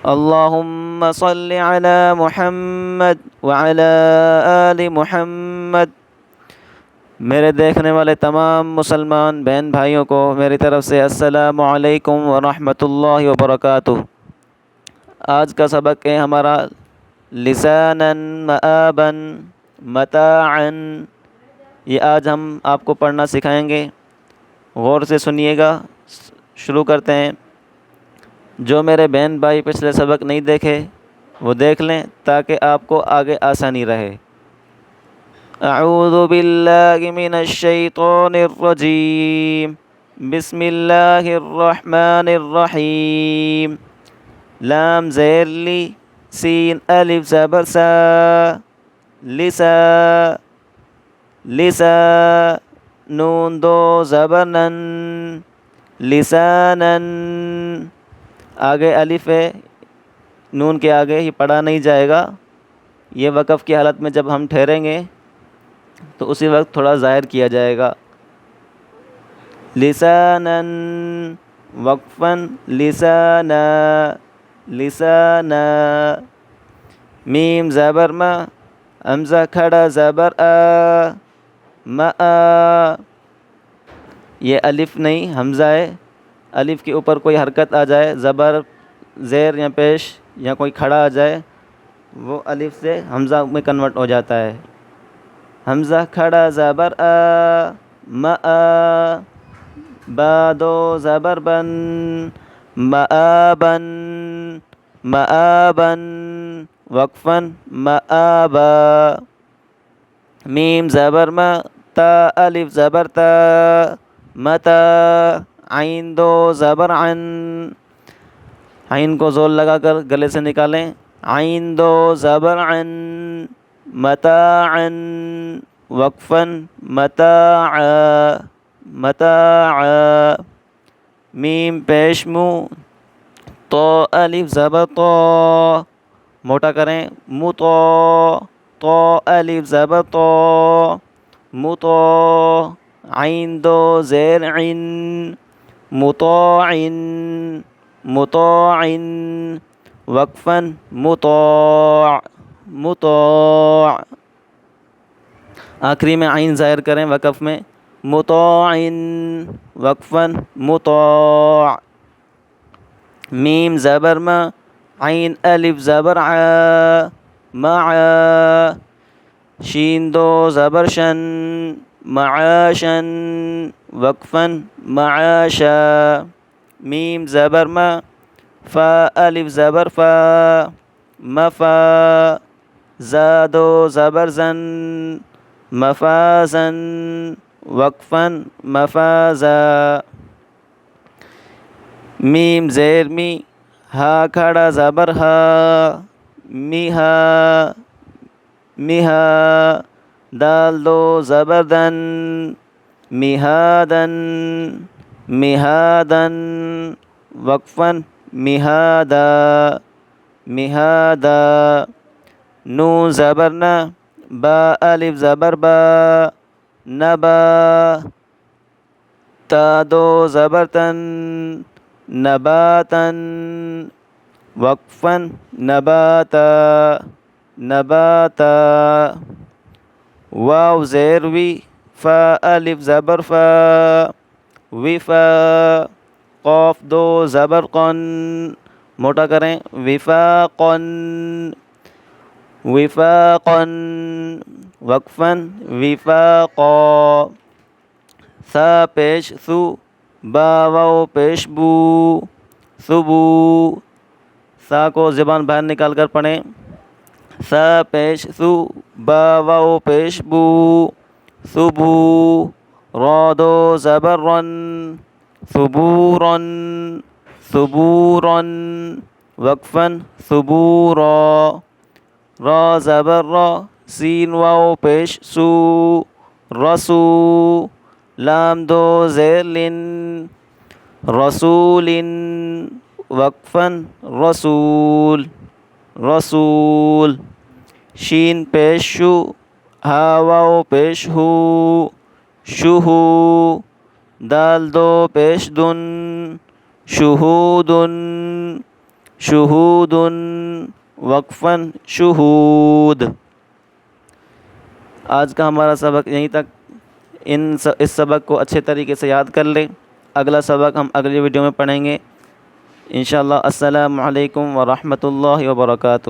اللهم صل على محمد وعلى آل محمد۔ میرے دیکھنے والے تمام مسلمان بہن بھائیوں کو میری طرف سے السلام علیکم ورحمۃ اللہ وبرکاتہ۔ آج کا سبق ہے ہمارا لساناً مآباً متاعاً۔ یہ آج ہم آپ کو پڑھنا سکھائیں گے، غور سے سنیے گا۔ شروع کرتے ہیں۔ جو میرے بہن بھائی پچھلے سبق نہیں دیکھے وہ دیکھ لیں تاکہ آپ کو آگے آسانی رہے۔ اعوذ باللہ من الشیطان الرجیم، بسم اللہ الرحمن الرحیم۔ لام زیر لی، سین الف زبر سا، لسا لسا، نون دو زبر نن، لسانن۔ آگے الف ہے، نون کے آگے ہی پڑھا نہیں جائے گا۔ یہ وقف کی حالت میں جب ہم ٹھہریں گے تو اسی وقت تھوڑا ظاہر کیا جائے گا۔ لسانن، وقفاً، لسانا لسانا۔ میم زبر ما، حمزہ کھڑا زبر آ، ما۔ یہ الف نہیں حمزہ ہے، الف کے اوپر کوئی حرکت آ جائے، زبر زیر یا پیش یا کوئی کھڑا آ جائے، وہ الف سے حمزہ میں کنورٹ ہو جاتا ہے۔ حمزہ کھڑا زبر آ، ما، با دو زبر بن، مآباً مآباً، وقفاً، مآبا۔ میم زبر ما، تا الف زبر تا، متا۔ عین دو زبر عن، عین کو زور لگا کر گلے سے نکالیں۔ عین دو زبر عن، متاعا، وقفاً، متاعا متاعا۔ میم پیش مو، تو الف زبر تو، موٹا کریں، متو، تو الف زبر تو، متو۔ عین دو زیر عن، مطاع مطاع، وقفاً، مطاع مطاع۔ آخری میں عین ظاہر کریں وقف میں، مطاع، وقفاً، مطاع۔ میم زبر ما، عین الف زبر ع، مع۔ شین دو زبر شن، معاشا، وقفاً، معاشا۔ میم زبر ما، فا الف زبر فا، مفا۔ زادو زبر زن، مفازا، وقفاً، مفازا۔ میم زیر می، ہا کھڑا زبر ہا، میہا میہا۔ دال دو زبر دن، مہادن مہادن، وقفاً، مہادا مہادا۔ نون زبر نا، با الف زبر با، نبا۔ تا دو زبر تن، نباتن، وقفاً، نباتا نباتا۔ واو زیر وی، فا الف زبر فا، وفا۔ قاف دو زبر قن، موٹا کریں، وفاقن وفاقا، وقفاً، وفاقا۔ ثا پیش ثو، با واو پیش بو، ثبو۔ ثا کو زبان باہر نکال کر پڑھیں، ثا پیش ثو، با واو پیش بو، ثبو۔ را دو زبر رن، ثبورا ثبورا، وقفاً، ثبورا۔ را زبر را، سین واو پیش سو، رسو۔ لام دو زیر لن، رسول، وقفاً، رسول رسول۔ شین پیش شو، ہا واو پیش ہو، شہو۔ دال دو پیش دن، شہودن شہود وقفاً شہود۔ آج کا ہمارا سبق یہیں تک۔ اس سبق کو اچھے طریقے سے یاد کر لیں۔ اگلا سبق ہم اگلی ویڈیو میں پڑھیں گے انشاءاللہ۔ السلام علیکم ورحمۃ اللہ وبرکاتہ۔